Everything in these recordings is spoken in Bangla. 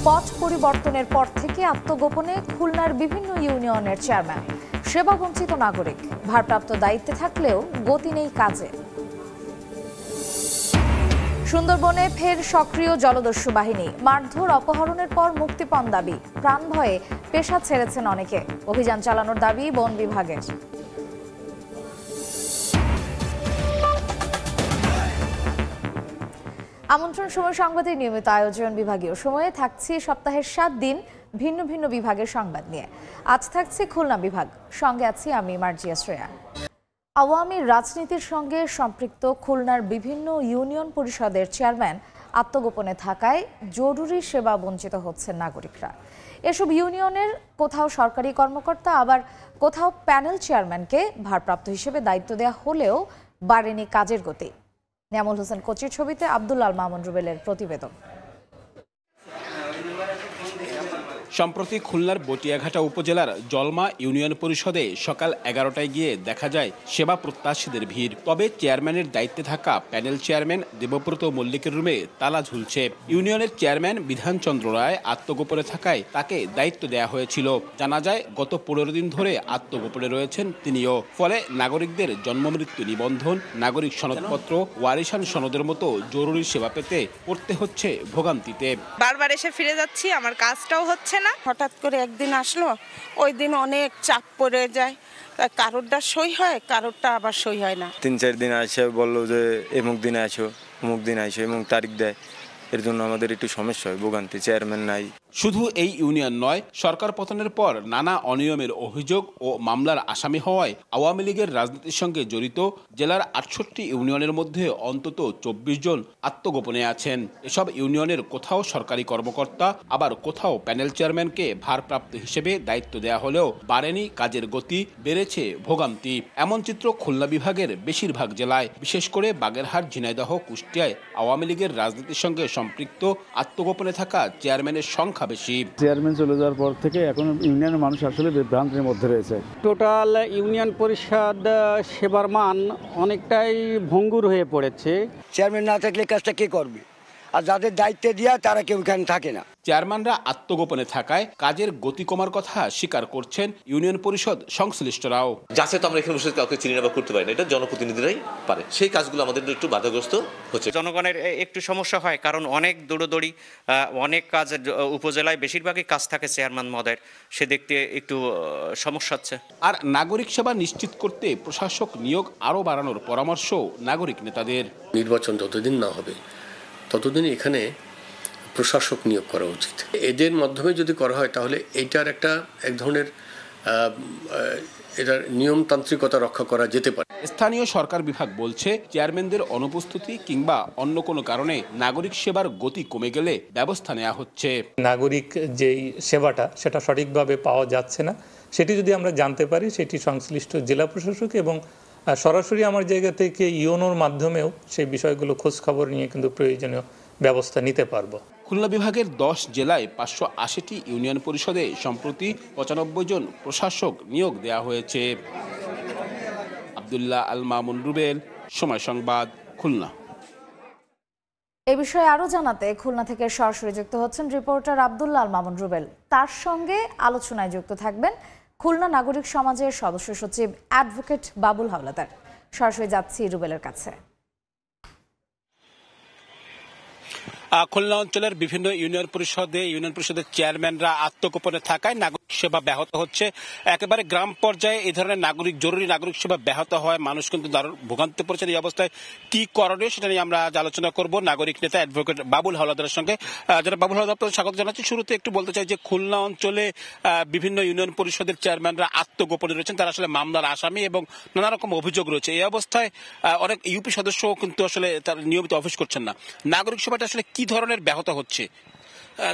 পথ পরিবর্তনের পর থেকে আত্মগোপনে খুলনার বিভিন্ন ইউনিয়নের চেয়ারম্যান। সেবা বঞ্চিত নাগরিক, ভারপ্রাপ্ত দায়িত্বে থাকলেও গতি নেই কাজে। সুন্দরবনে ফের সক্রিয় জলদস্যু বাহিনী, মারধর অপহরণের পর মুক্তিপণ দাবি, প্রাণ ভয়ে পেশা ছেড়েছেন অনেকে। অভিযান চালানোর দাবি বন বিভাগের। আমন্ত্রণ সময় সংবাদের নিয়মিত আয়োজন বিভাগীয় সময়ে থাকছি সপ্তাহের 7 দিন ভিন্ন ভিন্ন বিভাগের সংবাদ নিয়ে। আজ থাকছে খুলনা বিভাগ, সঙ্গে আছি আমি মার্জিয়া শ্রেয়া। আওয়ামী রাজনীতির সঙ্গে সম্পৃক্ত খুলনার বিভিন্ন ইউনিয়ন পরিষদের চেয়ারম্যান আত্মগোপনে থাকায় জরুরি সেবা বঞ্চিত হচ্ছেন নাগরিকরা। এসব ইউনিয়নের কোথাও সরকারি কর্মকর্তা, আবার কোথাও প্যানেল চেয়ারম্যানকে ভারপ্রাপ্ত হিসেবে দায়িত্ব দেওয়া হলেও বাড়েনি কাজের গতি। নিয়ামুল হোসেন কোচির ছবিতে আব্দুল আল মামুন রুবেলের প্রতিবেদন। সম্প্রতি খুলনার বটিয়াঘাটা উপজেলার জলমা ইউনিয়ন পরিষদে সকাল 11টায় গিয়ে দেখা যায় সেবা প্রত্যাশীদের ভিড়। তবে চেয়ারম্যানের দায়িত্বে থাকা প্যানেল চেয়ারম্যান দেবব্রত মল্লিকের রুমে তালা ঝুলছে। ইউনিয়নের চেয়ারম্যান বিধানচন্দ্র রায় আত্মগোপনে থাকায় তাকে দায়িত্ব দেওয়া হয়েছিল। জানা যায় গত 15 দিন ধরে আত্মগোপনে রয়েছেন তিনিও। ফলে নাগরিকদের জন্মমৃত্যু নিবন্ধন, নাগরিক সনদপত্র, ওয়ারিশান সনদের মতো জরুরি সেবা পেতে পড়তে হচ্ছে ভোগান্তিতে। বারবার এসে ফিরে যাচ্ছি, আমার কাজটাও হচ্ছে না। হঠাৎ করে একদিন আসলো, ওই দিন অনেক চাপ পড়ে যায়, কারোরটা সই হয়, কারোরটা আবার সই হয় না। 3-4 দিন আসে বললো যে এমুক দিন আসো, অমুক দিন আসো, এমুক তারিখ দেয়। এর জন্য আমাদের একটু সমস্যা হয়, ভোগান্তি। চেয়ারম্যান নাই। শুধু এই ইউনিয়ন নয়, সরকার পতনের পর নানা অনিয়মের অভিযোগ ও মামলার আসামি হওয়ায় আওয়ামী লীগের রাজনীতির সঙ্গে জড়িত জেলার 68 ইউনিয়নের মধ্যে অন্তত 24 জন আত্মগোপনে আছেন। এসব ইউনিয়নের কোথাও সরকারি কর্মকর্তা, আবার কোথাও প্যানেল চেয়ারম্যানকে ভারপ্রাপ্ত হিসেবে দায়িত্ব দেওয়া হলেও বাড়েনি কাজের গতি, বেড়েছে ভোগান্তি। এমন চিত্র খুলনা বিভাগের বেশিরভাগ জেলায়, বিশেষ করে বাগেরহাট, ঝিনাইদহ, কুষ্টিয়ায় আওয়ামী লীগের রাজনীতির সঙ্গে সম্পৃক্ত আত্মগোপনে থাকা চেয়ারম্যানের সংখ্যা বেশি। চেয়ারম্যান চলে যাওয়ার পর থেকে এখন ইউনিয়নের মানুষ আসলে বিভ্রান্তির মধ্যে রয়েছে। টোটাল ইউনিয়ন পরিষদ সেবার মান অনেকটাই ভঙ্গুর হয়ে পড়েছে। চেয়ারম্যান না থাকলে কাজটা কে করবে? আর যাদের দায়িত্বে দেওয়া তারা কেউ এখানে থাকে না। চেয়ারম্যানরা আত্মগোপনে থাকায় কাজের গতি কমার কথা স্বীকার করছেন ইউনিয়ন পরিষদ সংশ্লিষ্টরাও। যাচ্ছে তো আমরা এখানে কাউকে চিনি না বা করতে পারি না, এটা জনপ্রতিনিধিরাই পারে। সেই কাজগুলো আমাদের একটু বাধাগ্রস্ত হচ্ছে। জনগণের একটু সমস্যা হয়, কারণ অনেক দৌড়দৌড়ি, অনেক কাজ উপজেলায় বেশিরভাগই কাজ থাকে চেয়ারম্যান মহোদয়ের, সে দেখতে একটু সমস্যা হচ্ছে। আর নাগরিক সেবা নিশ্চিত করতে প্রশাসক নিয়োগ আরও বাড়ানোর পরামর্শ নাগরিক নেতাদের। নির্বাচন যতদিন না হবে ততদিন এখানে প্রশাসক নিয়োগ করা উচিত। এদের মাধ্যমে যদি করা হয় তাহলে এইটার এক ধরনের এটার নিয়মতান্ত্রিকতা রক্ষা করা যেতে পারে। স্থানীয় সরকার বিভাগ বলছে, চেয়ারম্যানদের অনুপস্থিতি কিংবা অন্য কোনো কারণে নাগরিক সেবার গতি কমে গেলে ব্যবস্থা নেওয়া হচ্ছে। নাগরিক যেই সেবাটা সেটা সঠিকভাবে পাওয়া যাচ্ছে না, সেটি যদি আমরা জানতে পারি, সেটি সংশ্লিষ্ট জেলা প্রশাসক এবং সরাসরি আমার জায়গা থেকে ইউনোর মাধ্যমেও সেই বিষয়গুলো খোঁজ খবর নিয়ে কিন্তু প্রয়োজনীয় ব্যবস্থা নিতে পারবো। খুলনা বিভাগের 10 জেলায় 580টি ইউনিয়ন পরিষদে সম্প্রতি 95 জন প্রশাসক নিয়োগ দেওয়া হয়েছে। আব্দুল্লাহ আল মামুন রুবেল, সময় সংবাদ, খুলনা। এ বিষয়ে আরো জানাতে খুলনা থেকে সরাসরি যুক্ত হচ্ছেন রিপোর্টার আব্দুল্লাহ আল মামুন রুবেল। তার সঙ্গে আলোচনায় যুক্ত থাকবেন খুলনা নাগরিক সমাজের সদস্য সচিব অ্যাডভোকেট বাবুল হাওলাদার। সরাসরি যাচ্ছি রুবেলের কাছে। খুলনা অঞ্চলের বিভিন্ন ইউনিয়ন পরিষদের চেয়ারম্যানরা আত্মগোপনে থাকায় নাগরিক সেবা ব্যাহত হচ্ছে। একেবারে গ্রাম পর্যায়ে এই ধরনের জরুরি নাগরিক সেবা ব্যাহত হয়, মানুষ কিন্তু ভোগান্তি পড়ছে। এই অবস্থায় কি করণীয় সেটা নিয়ে আমরা আজ আলোচনা করব নাগরিক নেতা অ্যাডভোকেট বাবুল হাওলাদারের সঙ্গে। যারা বাবুল হাওলাদার, স্বাগত জানাচ্ছি। শুরুতে একটু বলতে চাই যে খুলনা অঞ্চলে বিভিন্ন ইউনিয়ন পরিষদের চেয়ারম্যানরা আত্মগোপনে রয়েছেন, তারা আসলে মামলার আসামি এবং নানা রকম অভিযোগ রয়েছে। এই অবস্থায় অনেক ইউপি সদস্য কিন্তু আসলে তার নিয়মিত অফিস করছেন না। নাগরিক সেবাটা আসলে কি ধরনের ব্যাহত হচ্ছে?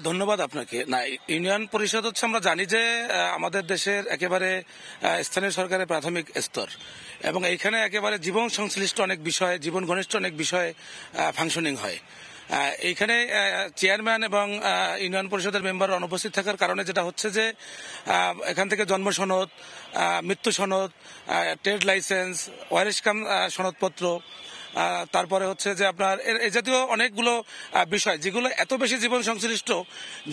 ধন্যবাদ আপনাকে। না, ইউনিয়ন পরিষদ হচ্ছে, আমরা জানি যে আমাদের দেশের একেবারে স্থানীয় সরকারের প্রাথমিক স্তর এবং এইখানে একেবারে জীবন সংশ্লিষ্ট অনেক বিষয়, জীবন ঘনিষ্ঠ অনেক বিষয়ে ফাংশনিং হয়। এইখানে চেয়ারম্যান এবং ইউনিয়ন পরিষদের মেম্বার অনুপস্থিত থাকার কারণে যেটা হচ্ছে যে এখান থেকে জন্ম সনদ, মৃত্যু সনদ, ট্রেড লাইসেন্স, ওয়ারিশ কাম সনদপত্র, তারপরে হচ্ছে যে আপনার এই জাতীয় অনেকগুলো বিষয় যেগুলো এত বেশি জীবন সংশ্লিষ্ট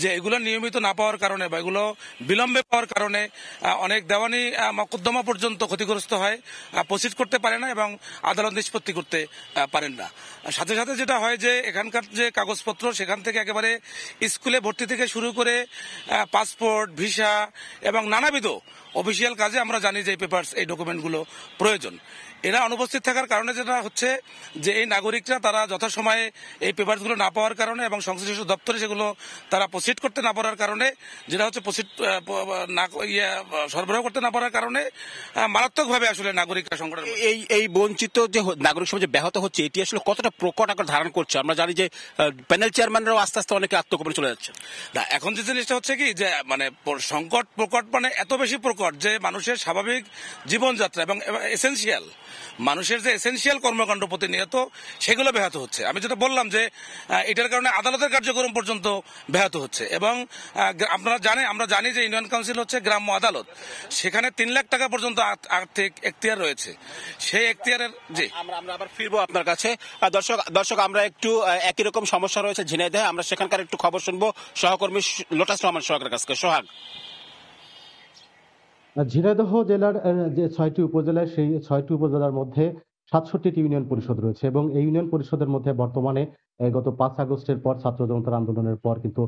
যে এগুলো নিয়মিত না পাওয়ার কারণে বা এগুলো বিলম্বে পাওয়ার কারণে অনেক দেওয়ানি মোকদ্দমা পর্যন্ত ক্ষতিগ্রস্ত হয়, প্রসিড করতে পারে না এবং আদালত নিষ্পত্তি করতে পারেন না। সাথে সাথে যেটা হয় যে এখানকার যে কাগজপত্র সেখান থেকে একেবারে স্কুলে ভর্তি থেকে শুরু করে পাসপোর্ট, ভিসা এবং নানাবিধ অফিসিয়াল কাজে আমরা জানি যে এই পেপারস, এই ডকুমেন্টগুলো প্রয়োজন। এরা অনুপস্থিত থাকার কারণে যেটা হচ্ছে যে এই নাগরিকরা তারা যথাসময়ে এই পেপারসগুলো না পাওয়ার কারণে এবং সংশ্লিষ্ট দপ্তরে সেগুলো তারা প্রসিড করতে না পারার কারণে, যেটা হচ্ছে প্রসিড সরবরাহ করতে না পারার কারণে মারাত্মকভাবে আসলে নাগরিকরা সংকটের এই বঞ্চিত যে নাগরিক সমাজ ব্যাহত হচ্ছে, এটি আসলে কতটা প্রকট আকার ধারণ করছে? আমরা জানি যে প্যানেল চেয়ারম্যানরাও আস্তে আস্তে অনেকে আত্মগোপনে চলে যাচ্ছে। না, এখন যে জিনিসটা হচ্ছে কি যে মানে সংকট প্রকট মানে এত বেশি প্রকট যে মানুষের স্বাভাবিক জীবনযাত্রা এবং এসেনশিয়াল মানুষের যে এসেনশিয়াল কর্মকাণ্ড প্রতিনিয়ত সেগুলো ব্যাহত হচ্ছে। আমি যেটা বললাম যে এটার কারণে আদালতের কার্যক্রম পর্যন্ত ব্যাহত হচ্ছে এবং আমরা জানি যে ইউনিয়ন কাউন্সিল হচ্ছে গ্রাম্য আদালত, সেখানে 3 লাখ টাকা পর্যন্ত আর্থিক এখতিয়ার রয়েছে। সেই এখতিয়ারের জি আমরা আবার ফিরবো আপনার কাছে। দর্শক আমরা একটু একই রকম সমস্যা রয়েছে ঝিনাইদহে, আমরা সেখানকার একটু খবর শুনবো সহকর্মী লোটাস রহমান সোহাগের কাছে। সোহাগ, ঝিনাইদহ জেলার যে 6টি উপজেলায়, সেই 6টি উপজেলার মধ্যে 67টি ইউনিয়ন পরিষদ রয়েছে এবং এই ইউনিয়ন পরিষদের মধ্যে বর্তমানে গত 5 আগস্টের পর ছাত্র জনতার আন্দোলনের পর কিন্তু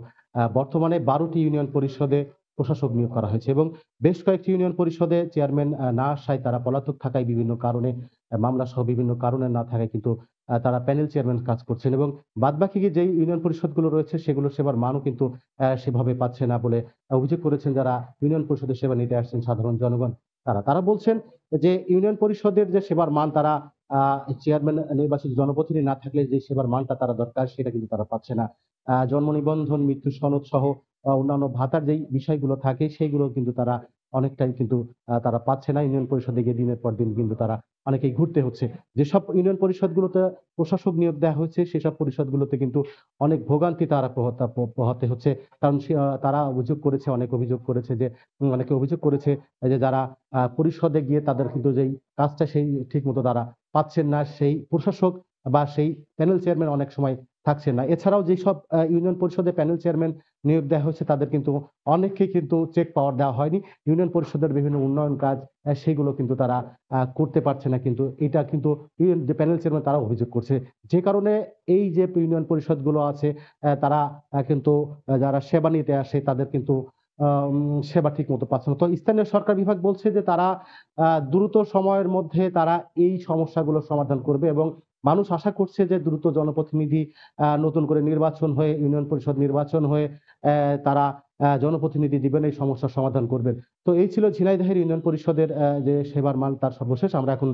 বর্তমানে 12টি ইউনিয়ন পরিষদে প্রশাসক নিয়োগ করা হয়েছে এবং বেশ কয়েকটি ইউনিয়ন পরিষদে চেয়ারম্যান না আসায়, তারা পলাতক থাকায়, বিভিন্ন কারণে মামলা সহ বিভিন্ন কারণে না থাকায় কিন্তু তারা প্যানেল চেয়ারম্যান কাজ করছেন এবং বাদবাকি যে ইউনিয়ন পরিষদগুলো রয়েছে সেগুলো সেবার মানও কিন্তু সেভাবে পাচ্ছে না বলে অভিযোগ করেছেন যারা ইউনিয়ন পরিষদের সেবা নিতে আসছেন সাধারণ জনগণ। তারা বলছেন যে ইউনিয়ন পরিষদের যে সেবার মান, তারা চেয়ারম্যান নির্বাচিত জনপ্রতিনিধি না থাকলে যে সেবার মানটা তারা দরকার সেটা কিন্তু তারা পাচ্ছে না। জন্ম নিবন্ধন, মৃত্যু সনদ সহ অন্যান্য ভাতার যেই বিষয়গুলো থাকে সেইগুলো কিন্তু তারা অনেকটাই কিন্তু তারা পাচ্ছে না। ইউনিয়ন পরিষদে গিয়ে দিনের পর দিন কিন্তু তারা অনেকেই ঘুরতে হচ্ছে। যেসব ইউনিয়ন পরিষদগুলোতে প্রশাসক নিয়োগ দেওয়া হয়েছে সেসব পরিষদগুলোতে কিন্তু অনেক ভোগান্তি তারা পোহাতে হচ্ছে, কারণ তারা অনেকে অভিযোগ করেছে যে যারা পরিষদে গিয়ে তাদের কিন্তু যেই কাজটা সেই ঠিক মতো তারা পাচ্ছেন না, সেই প্রশাসক বা সেই প্যানেল চেয়ারম্যান অনেক সময় থাকছেন না। এছাড়াও যেসব ইউনিয়ন পরিষদে প্যানেল চেয়ারম্যান নিয়োগ দেওয়া হয়েছে তাদের কিন্তু অনেককে কিন্তু চেক পাওয়ার দেওয়া হয়নি। ইউনিয়ন পরিষদের বিভিন্ন উন্নয়ন কাজ সেগুলো কিন্তু তারা করতে পারছে না, কিন্তু এটা কিন্তু যে প্যানেল চেয়ারম্যান তারা অভিযোগ করছে। যে কারণে এই যে ইউনিয়ন পরিষদগুলো আছে তারা কিন্তু যারা সেবা নিতে আসে তাদের কিন্তু সেবা ঠিক মতো পাচ্ছে না। তো স্থানীয় সরকার বিভাগ বলছে যে তারা দ্রুত সময়ের মধ্যে তারা এই সমস্যাগুলো সমাধান করবে এবং মানুষ আশা করছে যে দ্রুত জনপ্রতিনিধি নতুন করে নির্বাচন হয়ে, ইউনিয়ন পরিষদ নির্বাচন হয়ে তারা জনপ্রতিনিধি দিবেন, এই সমস্যার সমাধান করবেন। তো এই ছিল ঝিনাইদহের ইউনিয়ন পরিষদের যে সেবার মান তার সর্বশেষ। আমরা এখন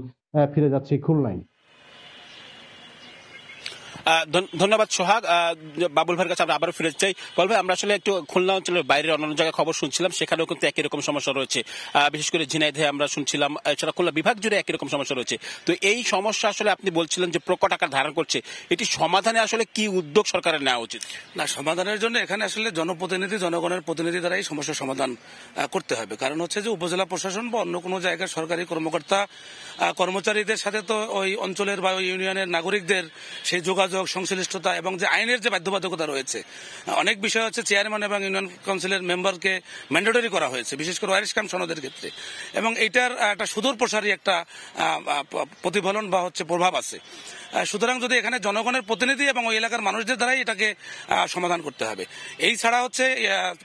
ফিরে যাচ্ছি খুলনায়। ধন্যবাদ সোহাগ। বাবুল ভাইয়ের কাছে আমরা আবারও ফিরে চাই। বাবুল ভাই, আমরা আসলে একটু খুলনা অঞ্চলের বাইরের অন্যান্য জায়গায় খবর শুনছিলাম, সেখানেও কিন্তু একই রকম সমস্যা রয়েছে। বিশেষ করে ঝিনাইদহে আমরা শুনছিলাম, এছাড়া খুলনা বিভাগ জুড়ে একই রকম সমস্যা রয়েছে। তো এই সমস্যা আসলে আপনি বলছিলেন যে প্রকট আকার ধারণ করছে, এটি সমাধানে আসলে কি উদ্যোগ সরকারের নেওয়া উচিত? না, সমাধানের জন্য এখানে আসলে জনপ্রতিনিধি, জনগণের প্রতিনিধি দ্বারা এই সমস্যার সমাধান করতে হবে। কারণ হচ্ছে যে উপজেলা প্রশাসন বা অন্য কোনো জায়গার সরকারি কর্মকর্তা কর্মচারীদের সাথে তো ওই অঞ্চলের বা ওই ইউনিয়নের নাগরিকদের সেই যোগাযোগ, সংশ্লিষ্টতা এবং যে আইনের যে বাধ্যবাধকতা রয়েছে, অনেক বিষয় হচ্ছে চেয়ারম্যান এবং ইউনিয়ন কাউন্সিলের মেম্বারকে ম্যান্ডেটরি করা হয়েছে, বিশেষ করে ওয়ারিশ কাম সনদের ক্ষেত্রে, এবং এইটার একটা সুদূর প্রসারী একটা প্রতিফলন বা হচ্ছে প্রভাব আছে। সুতরাং যদি এখানে জনগণের প্রতিনিধি এবং ওই এলাকার মানুষদের দ্বারাই এটাকে সমাধান করতে হবে। এই ছাড়া হচ্ছে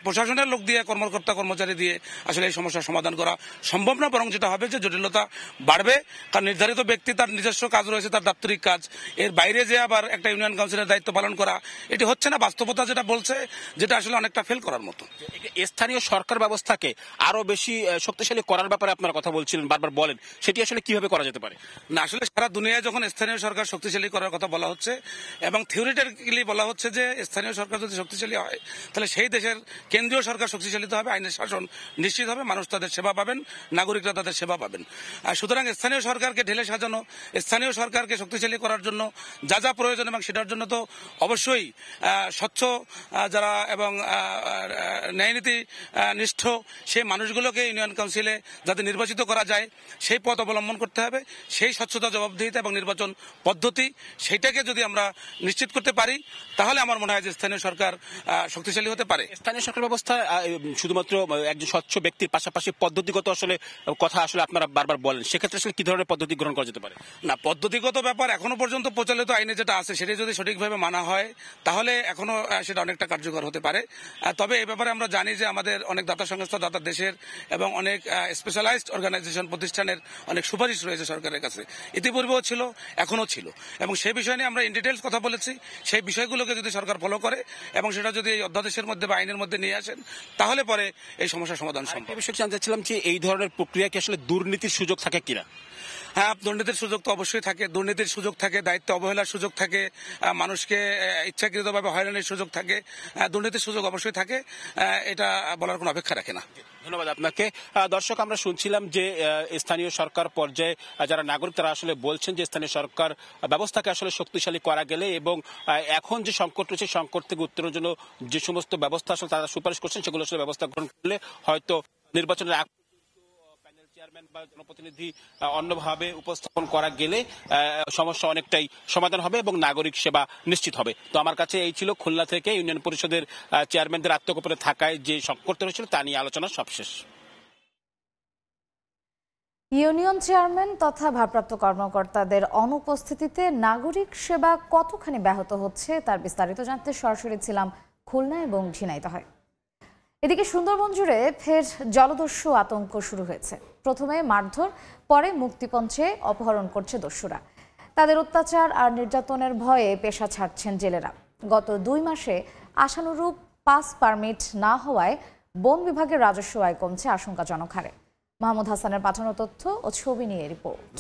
প্রশাসনের লোক দিয়ে, কর্মকর্তা কর্মচারী দিয়ে আসলে এই সমস্যার সমাধান করা সম্ভব না, বরং যেটা হবে যে জটিলতা বাড়বে। কারণ নির্ধারিত ব্যক্তি তার নিজস্ব কাজ রয়েছে, তার দাপ্তরিক কাজ, এর বাইরে যে আবার একটা ইউনিয়ন কাউন্সিলের দায়িত্ব পালন করা, এটি হচ্ছে না। বাস্তবতা যেটা বলছে, যেটা আসলে অনেকটা ফেল করার মতো। স্থানীয় সরকার ব্যবস্থাকে আরো বেশি শক্তিশালী করার ব্যাপারে আপনার কথা বলছিলেন, বারবার বলেন, সেটি আসলে কিভাবে করা যেতে পারে? না, আসলে সারা দুনিয়ায় যখন স্থানীয় সরকার শক্তিশালী করার কথা বলা হচ্ছে এবং থিওরিটিক্যালি বলা হচ্ছে যে স্থানীয় সরকার যদি শক্তিশালী হয় তাহলে সেই দেশের কেন্দ্রীয় সরকার শক্তিশালী হবে, আইনের শাসন নিশ্চিত হবে, মানুষ তাদের সেবা পাবেন, নাগরিকরা তাদের সেবা পাবেন। আর সুতরাং স্থানীয় সরকারকে ঢেলে সাজানো, স্থানীয় সরকারকে শক্তিশালী করার জন্য যা যা প্রয়োজন প্রয়োজন, এবং সেটার জন্য তো অবশ্যই স্বচ্ছ যারা এবং ন্যায়নীতি নিষ্ঠ সেই মানুষগুলোকে ইউনিয়ন কাউন্সিলে যাতে নির্বাচিত করা যায় সেই পথ অবলম্বন করতে হবে। সেই স্বচ্ছতা, জবাবদিহিতা এবং নির্বাচন পদ্ধতি সেইটাকে যদি আমরা নিশ্চিত করতে পারি তাহলে আমার মনে হয় যে স্থানীয় সরকার শক্তিশালী হতে পারে। স্থানীয় সরকার ব্যবস্থা শুধুমাত্র একজন স্বচ্ছ ব্যক্তির পাশাপাশি পদ্ধতিগত আসলে কথা আসলে আপনারা বারবার বলেন, সেক্ষেত্রে আসলে কি ধরনের পদ্ধতি গ্রহণ করা যেতে পারে? না, পদ্ধতিগত ব্যাপার এখনো পর্যন্ত প্রচলিত আইনে যেটা আছে সেটা যদি সঠিকভাবে মানা হয় তাহলে এখনো সেটা অনেকটা কার্যকর হতে পারে। তবে এই ব্যাপারে আমরা জানি যে আমাদের অনেক দাতা সংস্থা, দাতা দেশের এবং অনেক স্পেশালাইজড অর্গানাইজেশন প্রতিষ্ঠানের অনেক সুপারিশ রয়েছে সরকারের কাছে, ইতিপূর্বেও ছিল, এখনো ছিল, এবং সেই বিষয় নিয়ে আমরা ইন ডিটেলস কথা বলেছি। সেই বিষয়গুলোকে যদি সরকার ফলো করে এবং সেটা যদি এই অধ্যাদেশের মধ্যে বা আইনের মধ্যে নিয়ে আসেন তাহলে পরে এই সমস্যার সমাধান সম্ভব। এই বিষয়ে জানতে চাচ্ছিলাম যে এই ধরনের প্রক্রিয়া কি আসলে দুর্নীতির সুযোগ থাকে কিনা? হ্যাঁ, দুর্নীতির সুযোগ তো অবশ্যই থাকে, দুর্নীতির সুযোগ থাকে, দায়িত্ব অবহেলার সুযোগ থাকে, মানুষকে ইচ্ছাকৃতভাবে হয়রানির সুযোগ থাকে, দুর্নীতির সুযোগ অবশ্যই থাকে, এটা বলার কোনো অপেক্ষা রাখে না। ধন্যবাদ আপনাকে। দর্শক, আমরা শুনছিলাম যে স্থানীয় সরকার পর্যায়ে যারা নাগরিক তারা আসলে বলছেন যে স্থানীয় সরকার ব্যবস্থাকে আসলে শক্তিশালী করা গেলে এবং এখন যে সংকট রয়েছে সংকট থেকে উত্তরণের জন্য যে সমস্ত ব্যবস্থা আসলে তারা সুপারিশ করছেন সেগুলো আসলে ব্যবস্থা গ্রহণ করলে হয়তো নির্বাচনের প্যানেল চেয়ারম্যান বা জনপ্রতিনিধি অন্যভাবে উপস্থাপন করা গেলে সমস্যা অনেকটাই সমাধান হবে এবং নাগরিক সেবা নিশ্চিত হবে। তো আমার কাছে এই ছিল খুলনা থেকে ইউনিয়ন পরিষদের চেয়ারম্যানদের আত্মগোপনে থাকায় যে সংকট রয়েছিল তা নিয়ে আলোচনা সবশেষ। ইউনিয়ন চেয়ারম্যান তথা ভারপ্রাপ্ত কর্মকর্তাদের অনুপস্থিতিতে নাগরিক সেবা কতখানি ব্যাহত হচ্ছে তার বিস্তারিত জানতে সরাসরি ছিলাম খুলনা এবং ঝিনাইদহে। এদিকে সুন্দরবন জুড়ে ফের জলদস্যু আতঙ্ক শুরু হয়েছে। প্রথমে মারধর, পরে মুক্তিপঞ্চে অপহরণ করছে দস্যুরা। তাদের অত্যাচার আর নির্যাতনের ভয়ে পেশা ছাড়ছেন জেলেরা। গত 2 মাসে আশানুরূপ পাস পারমিট না হওয়ায় বন বিভাগের রাজস্ব আয় কমছে আশঙ্কাজনক হারে। মাহমুদ হাসানের পাঠানো তথ্য ও ছবি নিয়ে রিপোর্ট।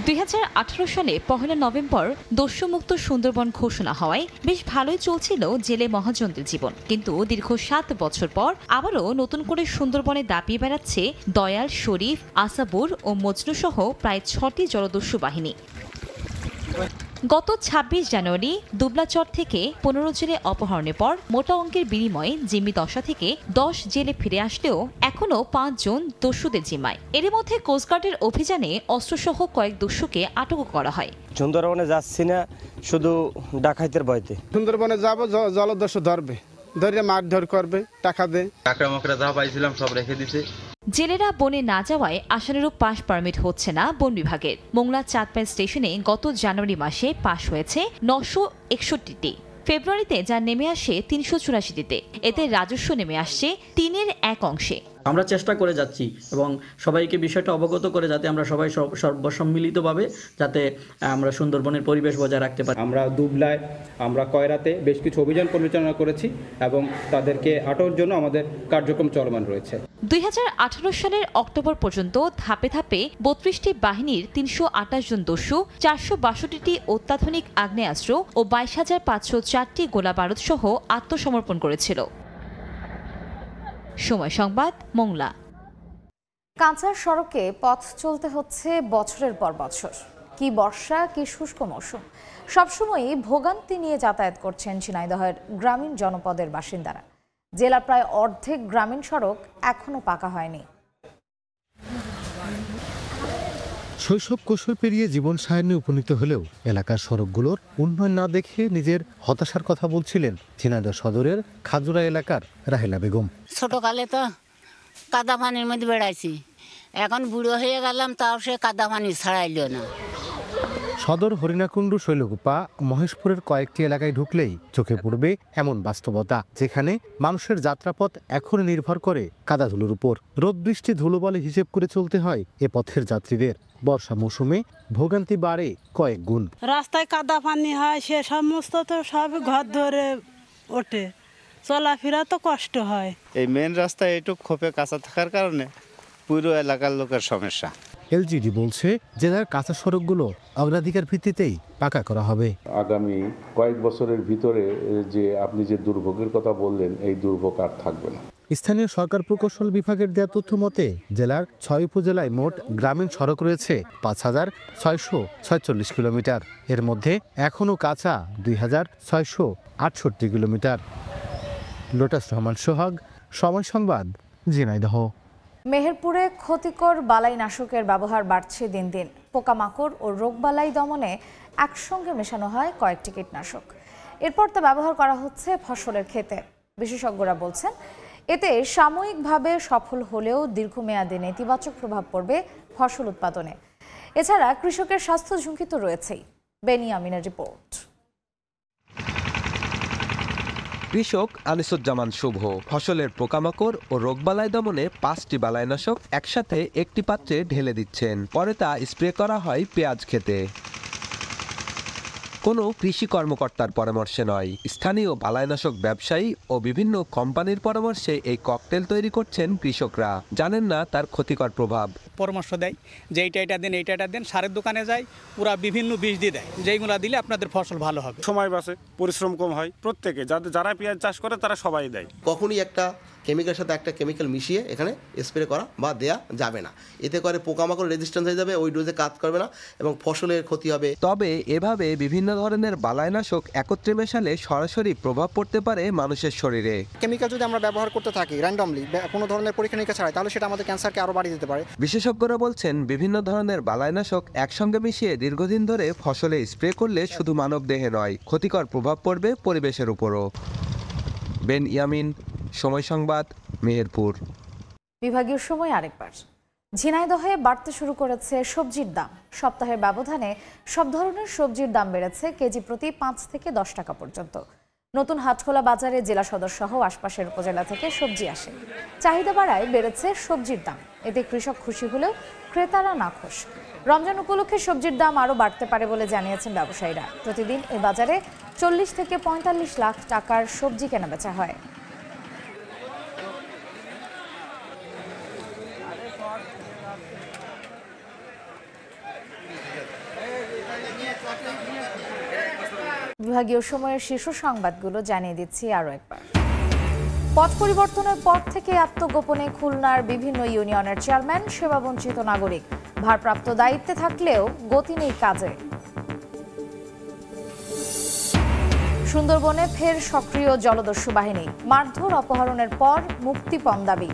2018 সালে 1 নভেম্বর দস্যুমুক্ত সুন্দরবন ঘোষণা হওয়ায় বেশ ভালোই চলছিল জেলে মহাজনদের জীবন। কিন্তু দীর্ঘ 7 বছর পর আবারও নতুন করে সুন্দরবনে দাপিয়ে বেড়াচ্ছে দয়াল, শরীফ, আসাবুর ও মজনু সহ প্রায় 6টি জলদস্যু বাহিনী। গত 26 জানুয়ারি দুবলাচর থেকে 15 জেলে অপহরণের পর মোটা অঙ্কের বিনিময়ে জিম্মি দশা থেকে 10 জেলে ফিরে আসলেও এখনও 5 জন দস্যুদের জিম্মায়। এর মধ্যে কোস্টগার্ডের অভিযানে অস্ত্রসহ কয়েক দস্যুকে আটক করা হয়। সুন্দরবনে যাচ্ছি না শুধু ডাকাইতের ভয়তে। সুন্দরবনে যাব, জলদস্যু ধরবে, ধরে মারধর করবে, টাকা দে, টাকা মকরা যা পাইছিলাম সব রেখে দিতে। জেলেরা বনে না যাওয়ায় আশানুরূপ পাস পারমিট হচ্ছে না বন বিভাগের। মোংলা চাঁদপাই স্টেশনে গত জানুয়ারি মাসে পাস হয়েছে 961টি। ফেব্রুয়ারিতে যা নেমে আসে 384টিতে। এতে রাজস্ব নেমে আসছে 3-এর 1 অংশে। আমরা চেষ্টা করে যাচ্ছি এবং সবাইকে বিষয়টা অবগত করে যাতে আমরা সবাই সর্বসম্মিলিতভাবে যাতে আমরা সুন্দরবনের পরিবেশ বজায় রাখতে পারি। আমরা দুবলায়, আমরা কয়রাতে বেশ কিছু অভিযান পরিচালনা করেছি এবং তাদেরকে আটকের জন্য আমাদের কার্যক্রম চলমান রয়েছে। 2018 সালের অক্টোবর পর্যন্ত ধাপে ধাপে 32টি বাহিনীর 328 জন দস্যু, 462টি অত্যাধুনিক আগ্নেয়াস্ত্র ও 22,504টি গোলা বারুদ সহ আত্মসমর্পণ করেছিল। সময় সংবাদ, মোংলা। কাঁচা সড়কে পথ চলতে হচ্ছে বছরের পর বছর। কি বর্ষা, কি শুষ্ক মৌসুম, সবসময়ই ভোগান্তি নিয়ে যাতায়াত করছেন ঝিনাইদহের গ্রামীণ জনপদের বাসিন্দারা। জেলার প্রায় অর্ধেক গ্রামীণ সড়ক এখনো পাকা হয়নি। শৈশব কৈশোর পেরিয়ে জীবন সায়নে উপনীত হলেও এলাকার সড়কগুলোর উন্নয়ন না দেখে নিজের হতাশার কথা বলছিলেন ঝিনাইদহ সদরের খাজুরা এলাকার রাহেলা বেগম। ছোটকালে তো কাদা পানির মধ্যে বেড়াইছি, এখন বুড়ো হয়ে গেলাম তাও সে কাদা পানি ছাড়াইল না। সদর হরিণাকুণ্ডু, শৈলকুপা, মহেশপুরের কয়েকটি এলাকায় ঢুকলেই চোখে পড়বে এমন বাস্তবতা, যেখানে মানুষের যাত্রাপথ এখন নির্ভর করে কাদাধুলোর উপর। রোদ বৃষ্টি ধুলোবালি হিসেব করে চলতে হয় এ পথের যাত্রীদের। বর্ষা মৌসুমে ভোগান্তি বাড়ে কয়েক গুণ। রাস্তায় কাদা পানি হয়, সে সমস্ত তো সব ঘর ধরে ওঠে, চলাফেরা তো কষ্ট হয়। এই মেন রাস্তায় একটু খোপে কাঁচা থাকার কারণে পুরো এলাকার লোকের সমস্যা। এলজিডি বলছে জেলার কাঁচা সড়কগুলো অগ্রাধিকার ভিত্তিতেই পাকা করা হবে। আগামী কয়েক বছরের ভিতরে যে আপনি যে দুর্ভোগের কথা বললেন, এই দুর্ভোগ আর থাকবে না। স্থানীয় সরকার প্রকৌশল বিভাগের দেওয়া তথ্য মতে জেলার 6 উপজেলায় মোট গ্রামীণ সড়ক রয়েছে 5,646 কিলোমিটার। এর মধ্যে এখনও কাঁচা 2,668 কিলোমিটার। লোটাস রহমান সোহাগ, সময় সংবাদ, ঝিনাইদহ। মেহেরপুরে ক্ষতিকর বালাইনাশকের ব্যবহার বাড়ছে দিন দিন। পোকামাকড় ও রোগবালাই দমনে একসঙ্গে মেশানো হয় কয়েকটি কীটনাশক। এরপর তা ব্যবহার করা হচ্ছে ফসলের ক্ষেতে। বিশেষজ্ঞরা বলছেন এতে সাময়িকভাবে সফল হলেও দীর্ঘমেয়াদে নেতিবাচক প্রভাব পড়বে ফসল উৎপাদনে। এছাড়া কৃষকের স্বাস্থ্য ঝুঁকি তো রয়েছেই। বেনিয়ামিনের রিপোর্ট। কৃষক আনিসুজ্জামান শুভ ফসলের পোকামাকড় ও রোগবালাই দমনে 5টি বালাইনাশক একসাথে একটি পাত্রে ঢেলে দিচ্ছেন। পরে তা স্প্রে করা হয় পেঁয়াজ খেতে। কোনো কৃষি কর্মকর্তার পরামর্শে নয়, স্থানীয় বালাইনাশক ব্যবসায়ী ও বিভিন্ন কোম্পানির পরামর্শে এই ককটেল তৈরি করছেন কৃষকরা। জানেন না তার ক্ষতিকর প্রভাব। পরামর্শ দেয় যে এইটা দেন এইটা দেন, সারের দোকানে যায় পুরা বিভিন্ন বীজ দিয়ে দেয়, যেইগুলা দিলে আপনাদের ফসল ভালো হবে। সময় বাঁচে, পরিশ্রম কম হয়। প্রত্যেকে যারা পেঁয়াজ চাষ করে তারা সবাই দেয়। কখনই একটা কেমিক্যালের সাথে একটা কেমিক্যাল মিশিয়ে এখানে স্প্রে করা বা দেয়া যাবে না। এতে করে পোকামাকড় রেজিস্ট্যান্স হয়ে যাবে, ওই ডোজে কাজ করবে না এবং ফসলের ক্ষতি হবে। তবে এভাবে বিভিন্ন ধরনের বালাইনাশক একত্রে মেশালে সরাসরি প্রভাব পড়তে পারে মানুষের শরীরে। কেমিক্যাল যদি আমরা ব্যবহার করতে থাকি র্যান্ডমলি, কোনো ধরনের পরীক্ষা নিরীক্ষা ছাড়াই, তাহলে সেটা আমাদের ক্যান্সারকে আরও বাড়িয়ে দিতে পারে। বিশেষজ্ঞরা বলছেন বিভিন্ন ধরনের বালাইনাশক একসঙ্গে মিশিয়ে দীর্ঘদিন ধরে ফসলে স্প্রে করলে শুধু মানব দেহে নয়, ক্ষতিকর প্রভাব পড়বে পরিবেশের উপরও। বেন ইয়ামিন, সময় সংবাদ, মেহেরপুর। বিভাগীয় সময় আরেকবার। ঝিনাইদহে বাড়তে শুরু করেছে সবজির দাম। সপ্তাহের ব্যবধানে সব ধরনের সবজির দাম বেড়েছে কেজি প্রতি 5 থেকে 10 টাকা পর্যন্ত। নতুন হাটখোলা বাজারে জেলা সদর সহ আশপাশের উপজেলা থেকে সবজি আসে। চাহিদা বাড়ায় বেড়েছে সবজির দাম। এতে কৃষক খুশি হলেও ক্রেতারা নাখোশ। রমজান উপলক্ষে সবজির দাম আরও বাড়তে পারে বলে জানিয়েছেন ব্যবসায়ীরা। প্রতিদিন এ বাজারে 40 থেকে 45 লাখ টাকার সবজি কেনাবেচা হয়। বিভাগীয় সময়ের শীর্ষ সংবাদগুলো জানিয়ে দিচ্ছি আরও একবার। পথ পরিবর্তনের পর থেকে আত্মগোপনে খুলনার বিভিন্ন ইউনিয়নের চেয়ারম্যান, সেবাবঞ্চিত নাগরিক। ভারপ্রাপ্ত দায়িত্বে থাকলেও গতি নেই কাজে। সুন্দরবনে ফের সক্রিয় জলদস্যু বাহিনী। মারধর, অপহরণের পর মুক্তিপণ দাবি।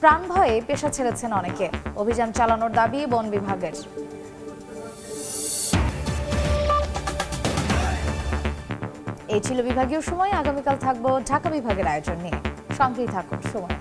প্রাণ ভয়ে পেশা ছেড়েছেন অনেকে। অভিযান চালানোর দাবি বন বিভাগের। এই ছিল বিভাগীয় সময়। আগামীকাল থাকবো ঢাকা বিভাগের আয়োজন নিয়ে। সঙ্গেই থাকুন সময়।